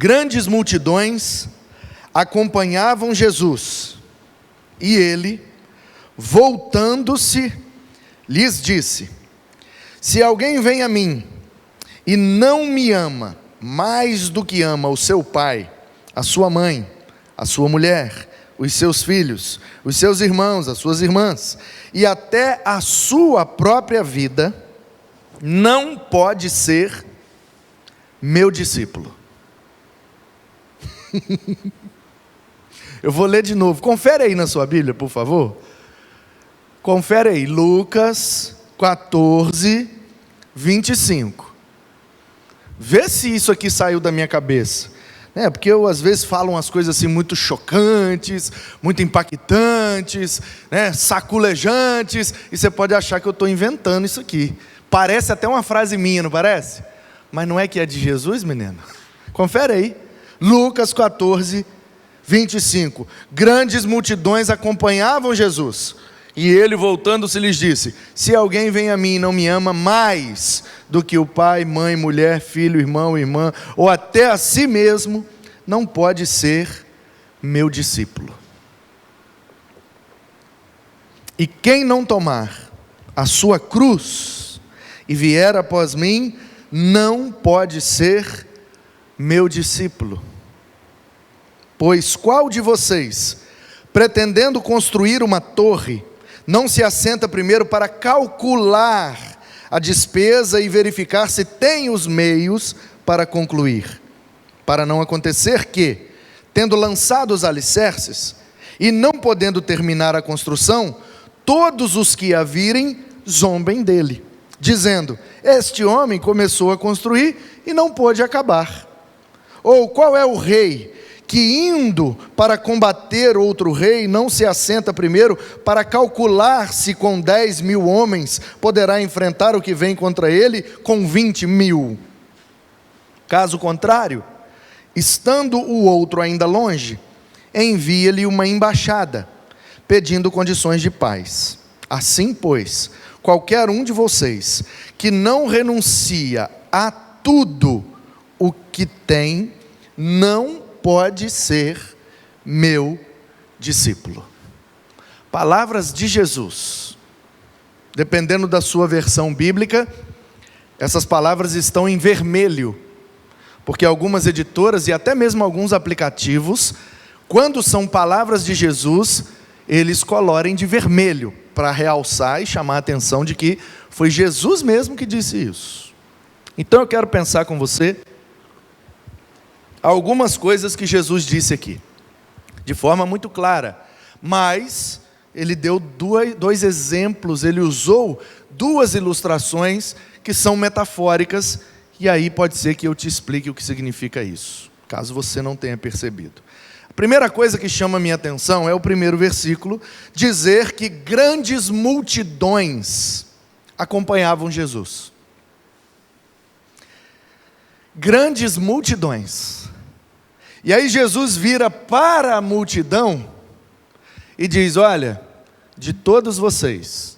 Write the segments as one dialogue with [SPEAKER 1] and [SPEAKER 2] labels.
[SPEAKER 1] Grandes multidões acompanhavam Jesus, e ele, voltando-se, lhes disse: se alguém vem a mim e não me ama mais do que ama o seu pai, a sua mãe, a sua mulher, os seus filhos, os seus irmãos, as suas irmãs, e até a sua própria vida, não pode ser meu discípulo. Eu vou ler de novo, confere aí na sua Bíblia, por favor. Confere aí, Lucas 14, 25. Vê se isso aqui saiu da minha cabeça. Porque eu às vezes falo umas coisas assim muito chocantes, muito impactantes, saculejantes, e você pode achar que eu estou inventando isso aqui. Parece até uma frase minha, não parece? Mas não é que é de Jesus, menino? Confere aí, Lucas 14, 25. Grandes multidões acompanhavam Jesus, e ele, voltando-se, lhes disse: se alguém vem a mim e não me ama mais do que o pai, mãe, mulher, filho, irmão, irmã, ou até a si mesmo, não pode ser meu discípulo. E quem não tomar a sua cruz e vier após mim, não pode ser meu discípulo. Pois qual de vocês, pretendendo construir uma torre, não se assenta primeiro para calcular a despesa e verificar se tem os meios para concluir? Para não acontecer que, tendo lançado os alicerces e não podendo terminar a construção, todos os que a virem zombem dele, dizendo: este homem começou a construir e não pôde acabar. Ou qual é o rei que, indo para combater outro rei, não se assenta primeiro para calcular se com 10.000 homens poderá enfrentar o que vem contra ele com 20.000? Caso contrário, estando o outro ainda longe, envia-lhe uma embaixada, pedindo condições de paz. Assim, pois, qualquer um de vocês que não renuncia a tudo o que tem, não pode ser meu discípulo. Palavras de Jesus. Dependendo da sua versão bíblica, essas palavras estão em vermelho, porque algumas editoras e até mesmo alguns aplicativos, quando são palavras de Jesus, eles colorem de vermelho, para realçar e chamar a atenção de que foi Jesus mesmo que disse isso. Então eu quero pensar com você algumas coisas que Jesus disse aqui, de forma muito clara, mas ele deu dois exemplos, ele usou duas ilustrações que são metafóricas, e aí pode ser que eu te explique o que significa isso, caso você não tenha percebido. A primeira coisa que chama a minha atenção é o primeiro versículo, dizer que grandes multidões acompanhavam Jesus. Grandes multidões. E aí Jesus vira para a multidão e diz: olha, de todos vocês,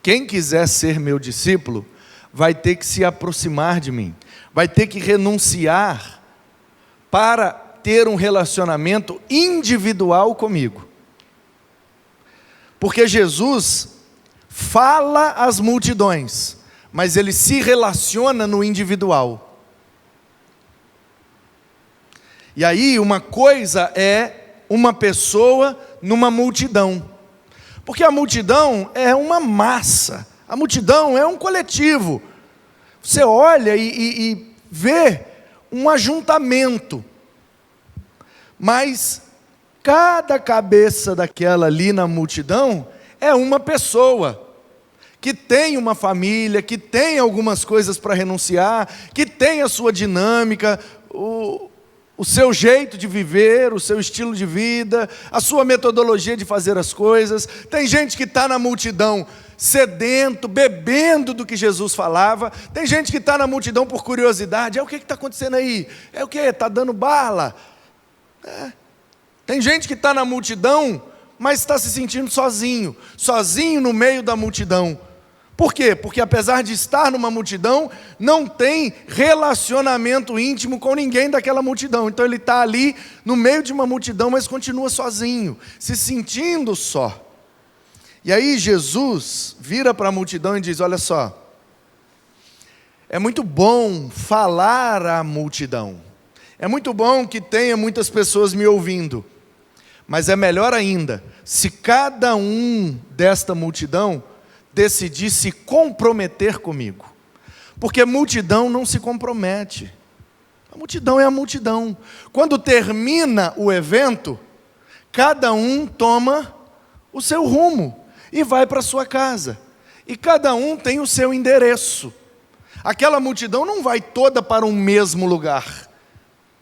[SPEAKER 1] quem quiser ser meu discípulo, vai ter que se aproximar de mim, vai ter que renunciar para ter um relacionamento individual comigo. Porque Jesus fala às multidões, mas ele se relaciona no individual. E aí uma coisa é uma pessoa numa multidão, porque a multidão é uma massa, a multidão é um coletivo. Você olha e vê um ajuntamento, mas cada cabeça daquela ali na multidão é uma pessoa, que tem uma família, que tem algumas coisas para renunciar, que tem a sua dinâmica, o seu jeito de viver, o seu estilo de vida, a sua metodologia de fazer as coisas. Tem gente que está na multidão sedento, bebendo do que Jesus falava. Tem gente que está na multidão por curiosidade. O que está acontecendo aí? O que? Está dando bala? Tem gente que está na multidão, mas está se sentindo sozinho no meio da multidão, Por quê? Porque apesar de estar numa multidão, não tem relacionamento íntimo com ninguém daquela multidão. Então ele está ali no meio de uma multidão, mas continua sozinho, se sentindo só. E aí Jesus vira para a multidão e diz: olha só, é muito bom falar à multidão, é muito bom que tenha muitas pessoas me ouvindo, mas é melhor ainda se cada um desta multidão decidir se comprometer comigo, porque a multidão não se compromete, a multidão é a multidão. Quando termina o evento, cada um toma o seu rumo e vai para a sua casa, e cada um tem o seu endereço. Aquela multidão não vai toda para um mesmo lugar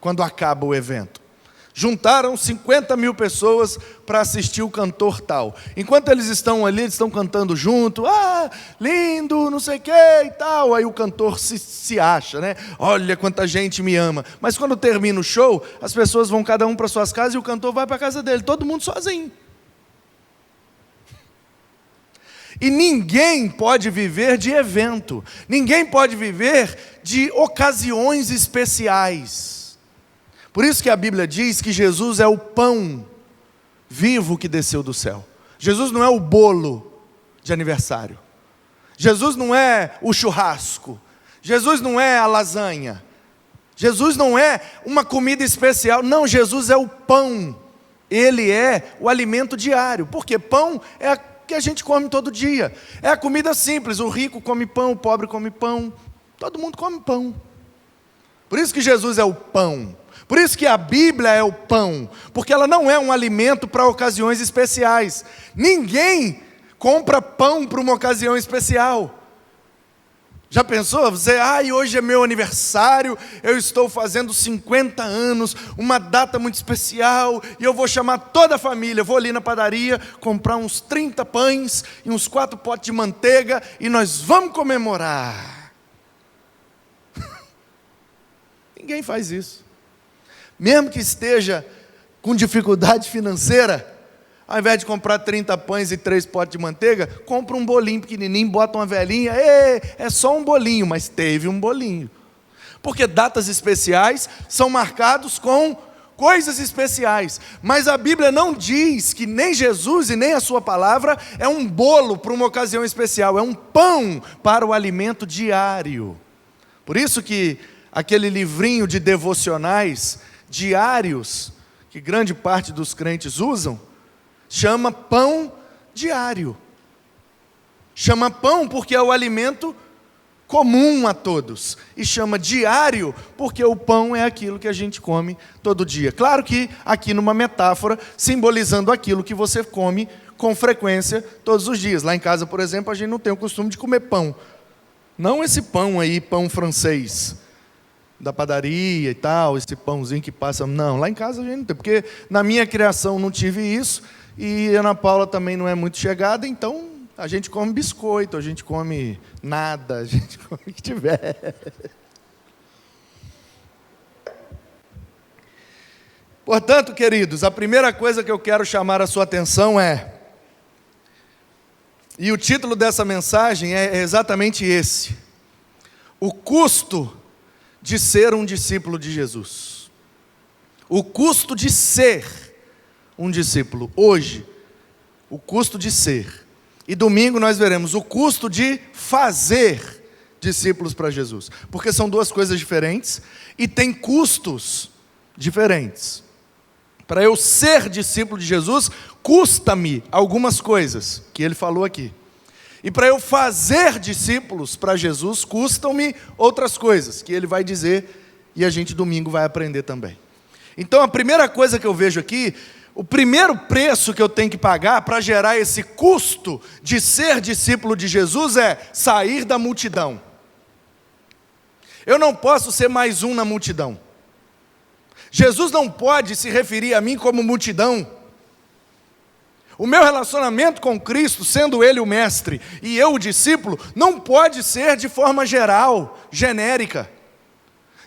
[SPEAKER 1] quando acaba o evento. Juntaram 50 mil pessoas para assistir o cantor tal. Enquanto eles estão ali, eles estão cantando junto, lindo, não sei o que e tal. Aí o cantor se acha, né? Olha quanta gente me ama. Mas quando termina o show, as pessoas vão cada um para suas casas e o cantor vai para a casa dele, todo mundo sozinho. E ninguém pode viver de evento, ninguém pode viver de ocasiões especiais. Por isso que a Bíblia diz que Jesus é o pão vivo que desceu do céu. Jesus não é o bolo de aniversário. Jesus não é o churrasco. Jesus não é a lasanha. Jesus não é uma comida especial. Não, Jesus é o pão. Ele é o alimento diário. Porque pão é a que a gente come todo dia. É a comida simples. O rico come pão, o pobre come pão. Todo mundo come pão. Por isso que Jesus é o pão. Por isso que a Bíblia é o pão, porque ela não é um alimento para ocasiões especiais. Ninguém compra pão para uma ocasião especial. Já pensou? Você, hoje é meu aniversário, eu estou fazendo 50 anos, uma data muito especial, e eu vou chamar toda a família, vou ali na padaria, comprar uns 30 pães e uns 4 potes de manteiga, e nós vamos comemorar. Ninguém faz isso. Mesmo que esteja com dificuldade financeira, ao invés de comprar 30 pães e 3 potes de manteiga, compra um bolinho pequenininho, bota uma velinha, é só um bolinho, mas teve um bolinho. Porque datas especiais são marcados com coisas especiais. Mas a Bíblia não diz que nem Jesus e nem a sua palavra é um bolo para uma ocasião especial, é um pão para o alimento diário. Por isso que aquele livrinho de devocionais diários, que grande parte dos crentes usam, chama pão diário. Chama pão porque é o alimento comum a todos. E chama diário porque o pão é aquilo que a gente come todo dia. Claro que aqui numa metáfora, simbolizando aquilo que você come com frequência todos os dias. Lá em casa, por exemplo, a gente não tem o costume de comer pão. Não esse pão aí, pão francês, da padaria e tal, esse pãozinho que passa. Não, lá em casa a gente não tem, porque na minha criação não tive isso, e a Ana Paula também não é muito chegada, então a gente come biscoito, a gente come nada, a gente come o que tiver. Portanto, queridos, a primeira coisa que eu quero chamar a sua atenção e o título dessa mensagem é exatamente esse: o custo de ser um discípulo de Jesus. O custo de ser um discípulo. Hoje, o custo de ser. E domingo nós veremos o custo de fazer discípulos para Jesus. Porque são duas coisas diferentes e tem custos diferentes. Para eu ser discípulo de Jesus, custa-me algumas coisas que ele falou aqui. E para eu fazer discípulos para Jesus, custam-me outras coisas, que ele vai dizer, e a gente domingo vai aprender também. Então a primeira coisa que eu vejo aqui, o primeiro preço que eu tenho que pagar para gerar esse custo de ser discípulo de Jesus é sair da multidão. Eu não posso ser mais um na multidão. Jesus não pode se referir a mim como multidão. O meu relacionamento com Cristo, sendo Ele o mestre e eu o discípulo, não pode ser de forma geral, genérica.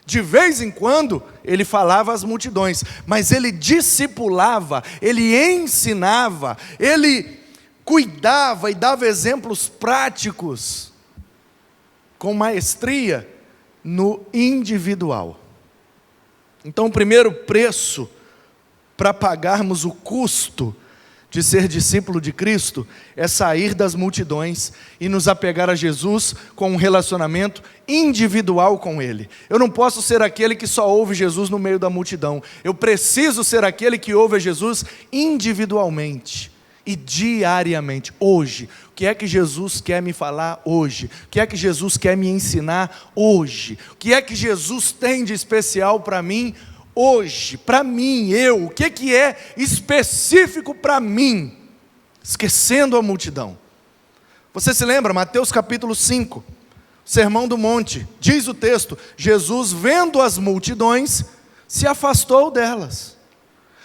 [SPEAKER 1] De vez em quando, Ele falava às multidões, mas Ele discipulava, Ele ensinava, Ele cuidava e dava exemplos práticos, com maestria, no individual. Então, o primeiro preço para pagarmos o custo de ser discípulo de Cristo é sair das multidões e nos apegar a Jesus com um relacionamento individual com Ele. Eu não posso ser aquele que só ouve Jesus no meio da multidão. Eu preciso ser aquele que ouve a Jesus individualmente e diariamente. Hoje, o que é que Jesus quer me falar hoje? O que é que Jesus quer me ensinar hoje? O que é que Jesus tem de especial para mim hoje? Para mim, o que é específico para mim? Esquecendo a multidão. Você se lembra, Mateus capítulo 5, Sermão do Monte, diz o texto: Jesus, vendo as multidões, se afastou delas,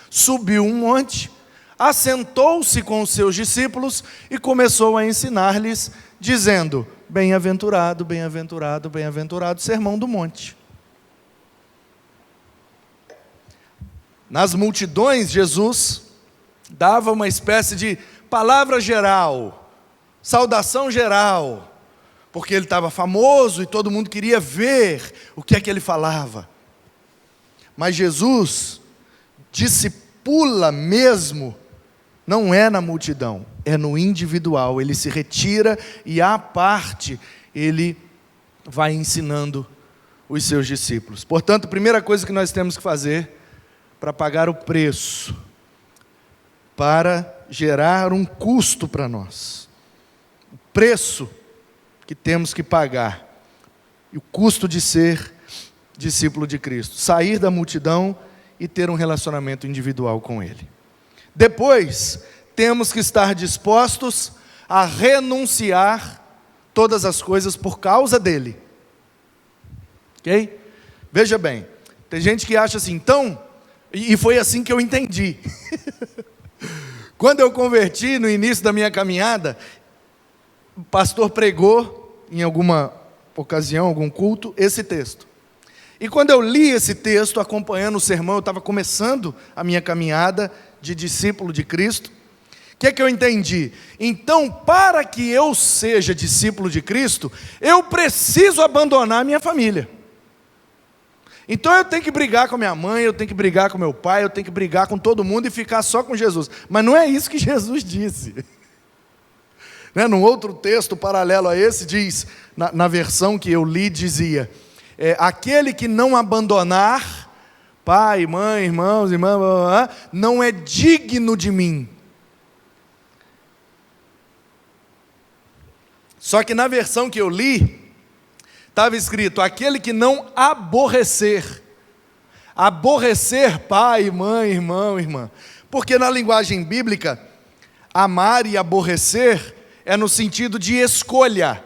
[SPEAKER 1] subiu um monte, assentou-se com os seus discípulos e começou a ensinar-lhes, dizendo: bem-aventurado, bem-aventurado, bem-aventurado. Sermão do Monte. Nas multidões, Jesus dava uma espécie de palavra geral, saudação geral, porque ele estava famoso e todo mundo queria ver o que é que ele falava. Mas Jesus discipula mesmo, não é na multidão, é no individual. Ele se retira e à parte ele vai ensinando os seus discípulos. Portanto, a primeira coisa que nós temos que fazer para pagar o preço, para gerar um custo para nós, o preço que temos que pagar, e o custo de ser discípulo de Cristo, sair da multidão e ter um relacionamento individual com Ele. Depois, temos que estar dispostos a renunciar todas as coisas por causa dEle. Ok? Veja bem, tem gente que acha assim, então, e foi assim que eu entendi. Quando eu converti no início da minha caminhada, o pastor pregou em alguma ocasião, algum culto, esse texto. E quando eu li esse texto, acompanhando o sermão, eu estava começando a minha caminhada de discípulo de Cristo. O que é que eu entendi? Então, para que eu seja discípulo de Cristo, eu preciso abandonar a minha família. Então eu tenho que brigar com a minha mãe, eu tenho que brigar com meu pai, eu tenho que brigar com todo mundo e ficar só com Jesus. Mas não é isso que Jesus disse. Num outro texto paralelo a esse, diz, na versão que eu li, dizia: aquele que não abandonar pai, mãe, irmãos, irmãs, não é digno de mim. Só que na versão que eu li, estava escrito: aquele que não aborrecer pai, mãe, irmão, irmã. Porque na linguagem bíblica, amar e aborrecer é no sentido de escolha.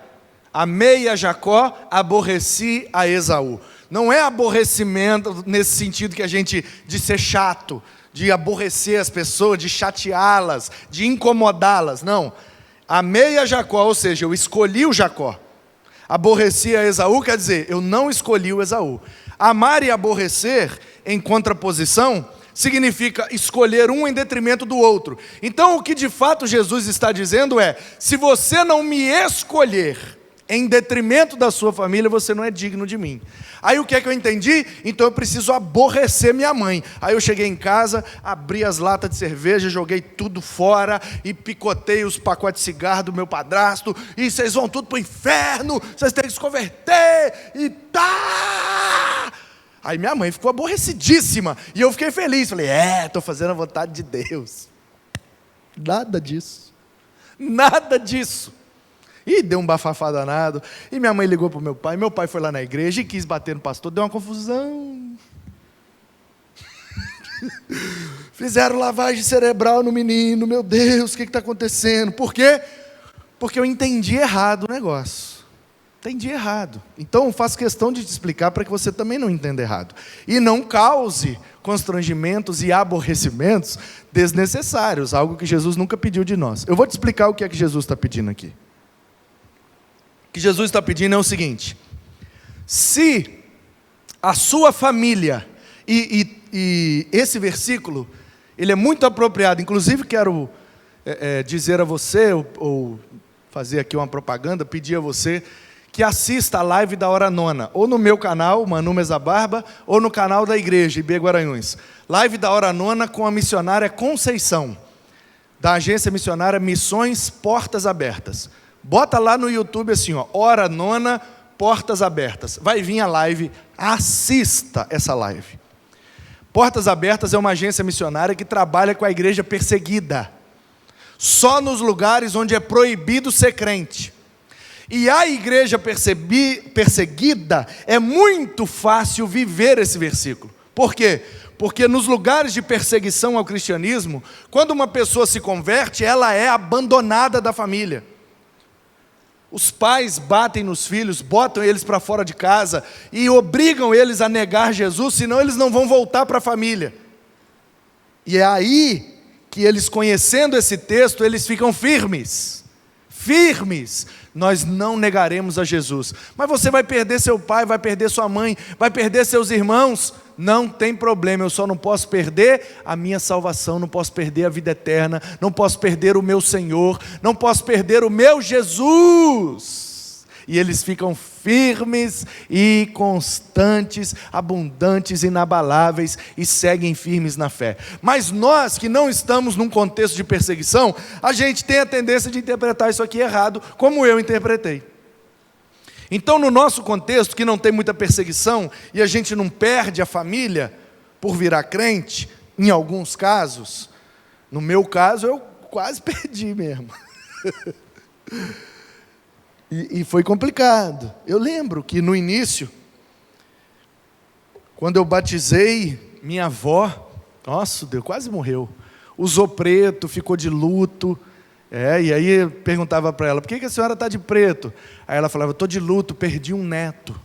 [SPEAKER 1] Amei a Jacó, aborreci a Esaú. Não é aborrecimento nesse sentido que a gente, de ser chato, de aborrecer as pessoas, de chateá-las, de incomodá-las. Não. Amei a Jacó, ou seja, eu escolhi o Jacó. Aborreci a Esaú, quer dizer, eu não escolhi o Esaú. Amar e aborrecer, em contraposição, significa escolher um em detrimento do outro. Então, o que de fato Jesus está dizendo é: se você não me escolher em detrimento da sua família, você não é digno de mim. Aí o que é que eu entendi? Então eu preciso aborrecer minha mãe. Aí eu cheguei em casa, abri as latas de cerveja, joguei tudo fora e picotei os pacotes de cigarro do meu padrasto, e vocês vão tudo para o inferno, vocês têm que se converter, e tá! Aí minha mãe ficou aborrecidíssima, e eu fiquei feliz, falei: estou fazendo a vontade de Deus. Nada disso. Nada disso. E deu um bafafá danado. E minha mãe ligou para o meu pai foi lá na igreja e quis bater no pastor, deu uma confusão. Fizeram lavagem cerebral no menino, meu Deus, o que está acontecendo? Por quê? Porque eu entendi errado o negócio. Entendi errado. Então, faço questão de te explicar para que você também não entenda errado. E não cause constrangimentos e aborrecimentos desnecessários, algo que Jesus nunca pediu de nós. Eu vou te explicar o que é que Jesus está pedindo aqui. O que Jesus está pedindo é o seguinte: se a sua família, e esse versículo, ele é muito apropriado, inclusive quero dizer a você, ou fazer aqui uma propaganda, pedir a você que assista a live da Hora Nona, ou no meu canal, Manu Mesa Barba, ou no canal da igreja, IB Guaranhuns. Live da Hora Nona com a missionária Conceição, da agência missionária Missões Portas Abertas. Bota lá no YouTube assim, ó, Hora Nona, Portas Abertas. Vai vir a live, assista essa live. Portas Abertas é uma agência missionária que trabalha com a igreja perseguida. Só nos lugares onde é proibido ser crente. E a igreja perseguida, é muito fácil viver esse versículo. Por quê? Porque nos lugares de perseguição ao cristianismo, quando uma pessoa se converte, ela é abandonada da família. Os pais batem nos filhos, botam eles para fora de casa e obrigam eles a negar Jesus, senão eles não vão voltar para a família. E é aí que eles, conhecendo esse texto, eles ficam firmes. Firmes. Nós não negaremos a Jesus. Mas você vai perder seu pai, vai perder sua mãe, vai perder seus irmãos. Não tem problema, eu só não posso perder a minha salvação, não posso perder a vida eterna, não posso perder o meu Senhor, não posso perder o meu Jesus. E eles ficam firmes e constantes, abundantes, inabaláveis e seguem firmes na fé. Mas nós que não estamos num contexto de perseguição, a gente tem a tendência de interpretar isso aqui errado, como eu interpretei. Então, no nosso contexto, que não tem muita perseguição, e a gente não perde a família por virar crente, em alguns casos, no meu caso, eu quase perdi mesmo. E foi complicado. Eu lembro que no início, quando eu batizei, minha avó, nossa, Deus, quase morreu. Usou preto, ficou de luto. E aí eu perguntava para ela, por que a senhora está de preto? Aí ela falava, estou de luto, perdi um neto,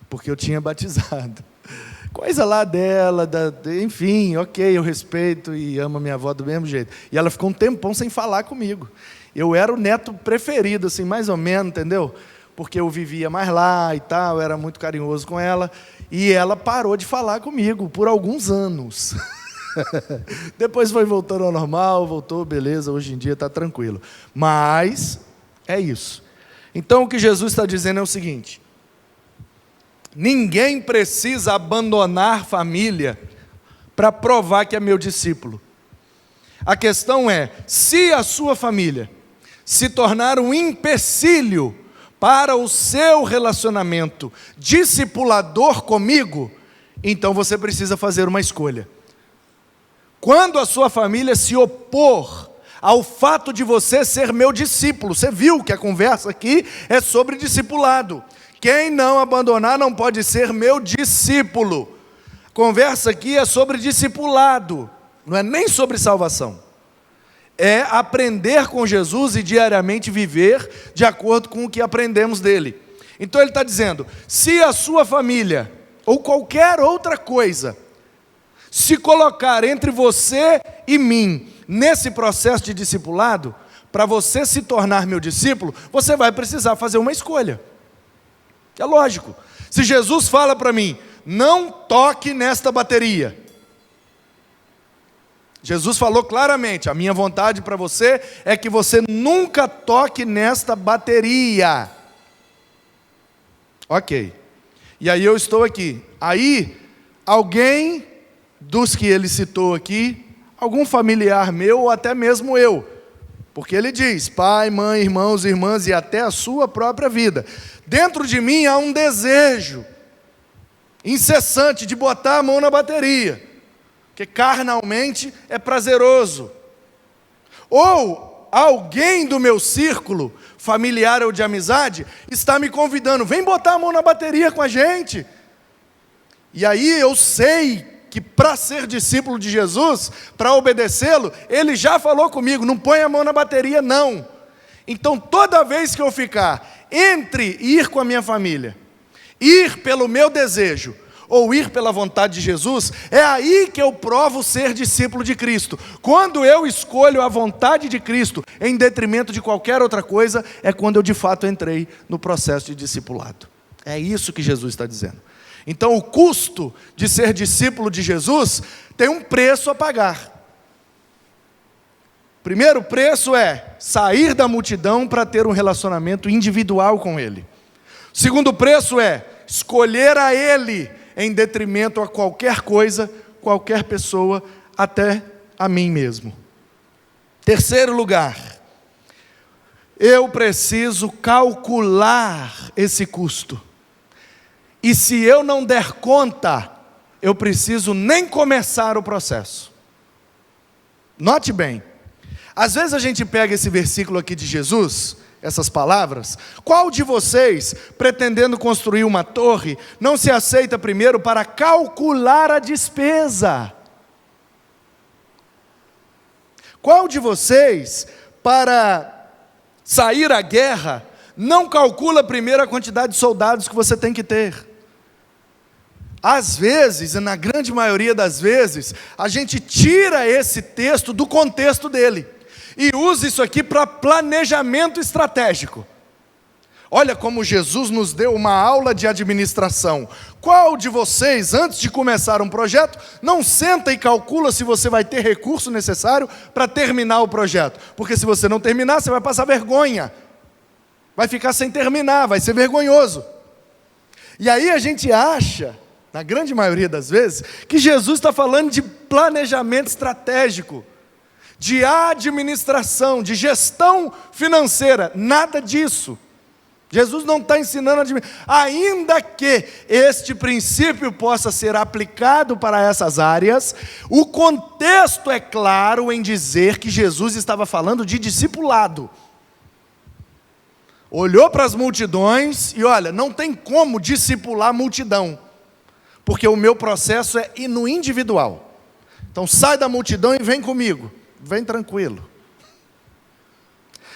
[SPEAKER 1] porque eu tinha batizado. Coisa lá dela, enfim, ok, eu respeito e amo a minha avó do mesmo jeito. E ela ficou um tempão sem falar comigo. Eu era o neto preferido, assim, mais ou menos, entendeu? Porque eu vivia mais lá e tal, eu era muito carinhoso com ela. E ela parou de falar comigo por alguns anos. Depois foi voltando ao normal, voltou, beleza, hoje em dia está tranquilo. Mas é isso. Então o que Jesus está dizendo é o seguinte: ninguém precisa abandonar família para provar que é meu discípulo. A questão é, se a sua família se tornar um empecilho para o seu relacionamento discipulador comigo, então você precisa fazer uma escolha. Quando a sua família se opor ao fato de você ser meu discípulo, você viu que a conversa aqui é sobre discipulado. Quem não abandonar não pode ser meu discípulo. A conversa aqui é sobre discipulado, não é nem sobre salvação. É aprender com Jesus e diariamente viver de acordo com o que aprendemos dele. Então ele está dizendo, se a sua família ou qualquer outra coisa se colocar entre você e mim nesse processo de discipulado, para você se tornar meu discípulo, você vai precisar fazer uma escolha. É lógico. Se Jesus fala para mim, não toque nesta bateria. Jesus falou claramente, a minha vontade para você é que você nunca toque nesta bateria. Ok. E aí eu estou aqui. Aí, alguém dos que ele citou aqui, algum familiar meu ou até mesmo eu, porque ele diz, pai, mãe, irmãos, irmãs e até a sua própria vida. Dentro de mim há um desejo incessante de botar a mão na bateria, porque carnalmente é prazeroso. Ou alguém do meu círculo, familiar ou de amizade, está me convidando, vem botar a mão na bateria com a gente. E aí eu sei que para ser discípulo de Jesus, para obedecê-lo, ele já falou comigo, não põe a mão na bateria não. Então toda vez que eu ficar entre ir com a minha família, ir pelo meu desejo, ou ir pela vontade de Jesus, é aí que eu provo ser discípulo de Cristo. Quando eu escolho a vontade de Cristo em detrimento de qualquer outra coisa, é quando eu de fato entrei no processo de discipulado. É isso que Jesus está dizendo. Então o custo de ser discípulo de Jesus tem um preço a pagar. Primeiro preço é sair da multidão para ter um relacionamento individual com Ele. O segundo preço é escolher a Ele em detrimento a qualquer coisa, qualquer pessoa, até a mim mesmo. Terceiro lugar, eu preciso calcular esse custo. E se eu não der conta, eu preciso nem começar o processo. Note bem, às vezes a gente pega esse versículo aqui de Jesus, essas palavras, qual de vocês, pretendendo construir uma torre, não se aceita primeiro para calcular a despesa? Qual de vocês, para sair à guerra, não calcula primeiro a quantidade de soldados que você tem que ter? Às vezes, e na grande maioria das vezes, a gente tira esse texto do contexto dele e usa isso aqui para planejamento estratégico. Olha como Jesus nos deu uma aula de administração. Qual de vocês, antes de começar um projeto, não senta e calcula se você vai ter recurso necessário para terminar o projeto? Porque se você não terminar, você vai passar vergonha. Vai ficar sem terminar, vai ser vergonhoso. E aí a gente acha, na grande maioria das vezes, que Jesus está falando de planejamento estratégico, de administração, de gestão financeira. Nada disso. Jesus não está ensinando a administrar. Ainda que este princípio possa ser aplicado para essas áreas, o contexto é claro em dizer que Jesus estava falando de discipulado. Olhou para as multidões e olha, não tem como discipular a multidão, porque o meu processo é ir no individual. Então sai da multidão e vem comigo, vem tranquilo.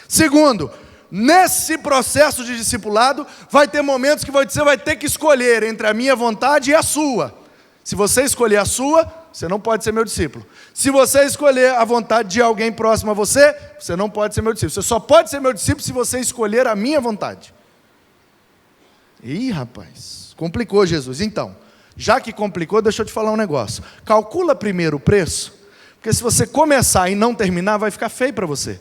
[SPEAKER 1] Segundo, nesse processo de discipulado, vai ter momentos que você vai ter que escolher entre a minha vontade e a sua. Se você escolher a sua, você não pode ser meu discípulo. Se você escolher a vontade de alguém próximo a você, você não pode ser meu discípulo. Você só pode ser meu discípulo se você escolher a minha vontade. Ih, rapaz, complicou Jesus. Então, já que complicou, deixa eu te falar um negócio. Calcula primeiro o preço, porque se você começar e não terminar, vai ficar feio para você.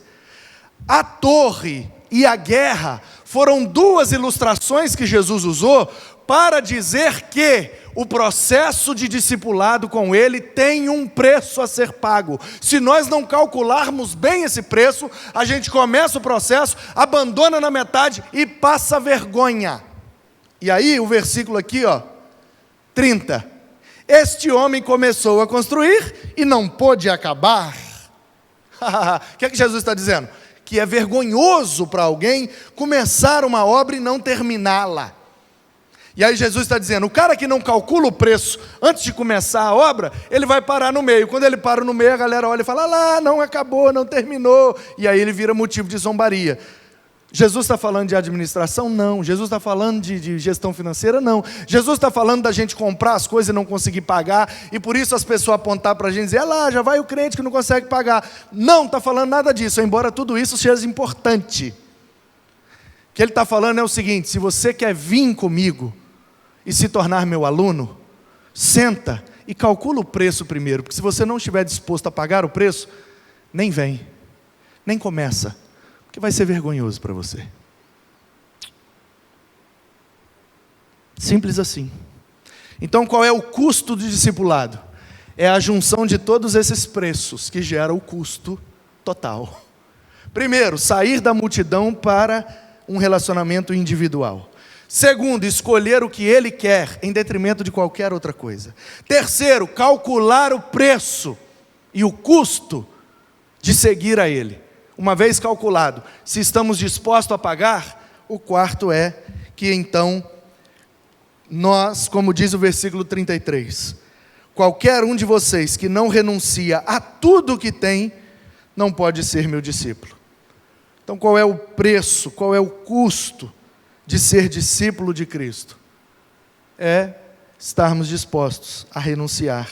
[SPEAKER 1] A torre e a guerra foram duas ilustrações que Jesus usou para dizer que o processo de discipulado com Ele tem um preço a ser pago. Se nós não calcularmos bem esse preço, a gente começa o processo, abandona na metade e passa vergonha. E aí o versículo aqui, 30. Este homem começou a construir e não pôde acabar. O que é que Jesus está dizendo? Que é vergonhoso para alguém começar uma obra e não terminá-la. E aí Jesus está dizendo, o cara que não calcula o preço antes de começar a obra, ele vai parar no meio. Quando ele para no meio, a galera olha e fala, lá, não acabou, não terminou. E aí ele vira motivo de zombaria. Jesus está falando de administração? Não. Jesus está falando de gestão financeira? Não. Jesus está falando da gente comprar as coisas e não conseguir pagar, e por isso as pessoas apontar para a gente e dizer, lá, já vai o crente que não consegue pagar. Não está falando nada disso, embora tudo isso seja importante. O que ele está falando é o seguinte, se você quer vir comigo e se tornar meu aluno, senta e calcula o preço primeiro, porque se você não estiver disposto a pagar o preço, nem vem, nem começa, que vai ser vergonhoso para você. Simples assim. Então qual é o custo do discipulado? É a junção de todos esses preços que gera o custo total. Primeiro, sair da multidão para um relacionamento individual. Segundo, escolher o que Ele quer em detrimento de qualquer outra coisa. Terceiro, calcular o preço e o custo de seguir a Ele. Uma vez calculado, se estamos dispostos a pagar, o quarto é que então, nós, como diz o versículo 33, qualquer um de vocês que não renuncia a tudo o que tem, não pode ser meu discípulo. Então qual é o preço, qual é o custo de ser discípulo de Cristo? É estarmos dispostos a renunciar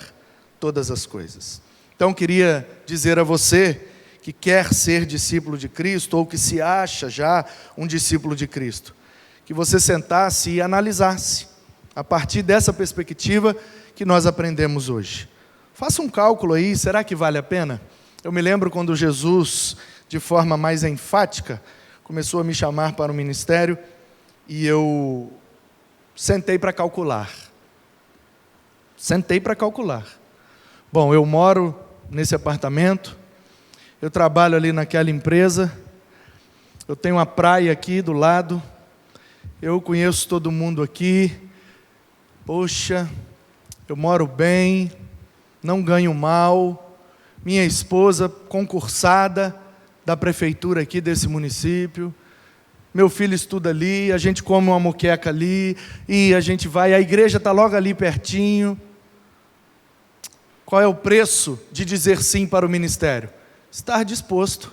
[SPEAKER 1] todas as coisas. Então queria dizer a você que quer ser discípulo de Cristo, ou que se acha já um discípulo de Cristo, que você sentasse e analisasse, a partir dessa perspectiva que nós aprendemos hoje. Faça um cálculo aí, será que vale a pena Eu me lembro quando Jesus, de forma mais enfática, começou a me chamar para o ministério e eu sentei para calcular. Bom, eu moro nesse apartamento, eu trabalho ali naquela empresa, eu tenho uma praia aqui do lado, eu conheço todo mundo aqui, poxa, eu moro bem, não ganho mal, minha esposa concursada da prefeitura aqui desse município, meu filho estuda ali, a gente come uma moqueca ali, e a gente vai, a igreja está logo ali pertinho. Qual é o preço de dizer sim para o ministério? Estar disposto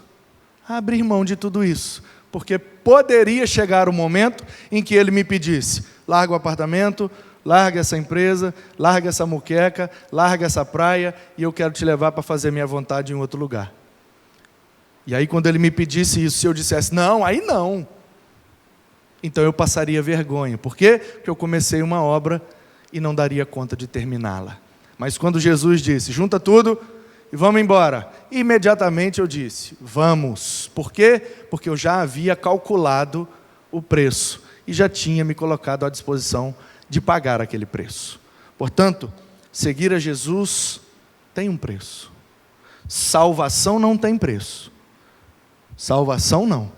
[SPEAKER 1] a abrir mão de tudo isso, porque poderia chegar o momento em que ele me pedisse, larga o apartamento, larga essa empresa, larga essa moqueca, larga essa praia, e eu quero te levar para fazer minha vontade em outro lugar. E aí quando ele me pedisse isso, se eu dissesse, não, aí não, então eu passaria vergonha. Por quê? Porque eu comecei uma obra e não daria conta de terminá-la. Mas quando Jesus disse, junta tudo e vamos embora, imediatamente eu disse, vamos. Por quê? Porque eu já havia calculado o preço e já tinha me colocado à disposição de pagar aquele preço. Portanto, seguir a Jesus tem um preço. Salvação não tem preço. Salvação não.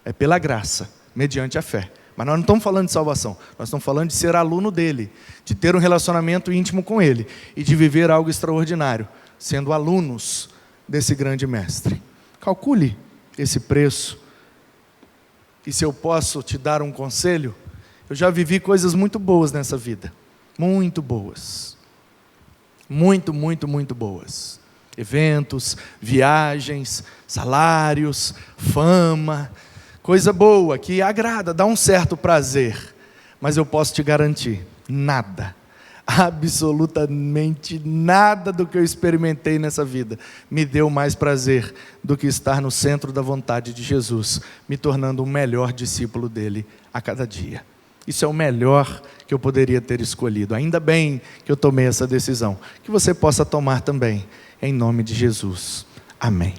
[SPEAKER 1] É pela graça, mediante a fé. Mas nós não estamos falando de salvação, nós estamos falando de ser aluno dele, de ter um relacionamento íntimo com ele e de viver algo extraordinário, sendo alunos desse grande mestre. Calcule esse preço. E se eu posso te dar um conselho, eu já vivi coisas muito boas nessa vida, muito boas, muito boas. Eventos, viagens, salários, fama, coisa boa, que agrada, dá um certo prazer. Mas eu posso te garantir, nada, absolutamente nada do que eu experimentei nessa vida me deu mais prazer do que estar no centro da vontade de Jesus, me tornando um melhor discípulo dele a cada dia. Isso é o melhor que eu poderia ter escolhido. Ainda bem que eu tomei essa decisão. Que você possa tomar também, em nome de Jesus. Amém.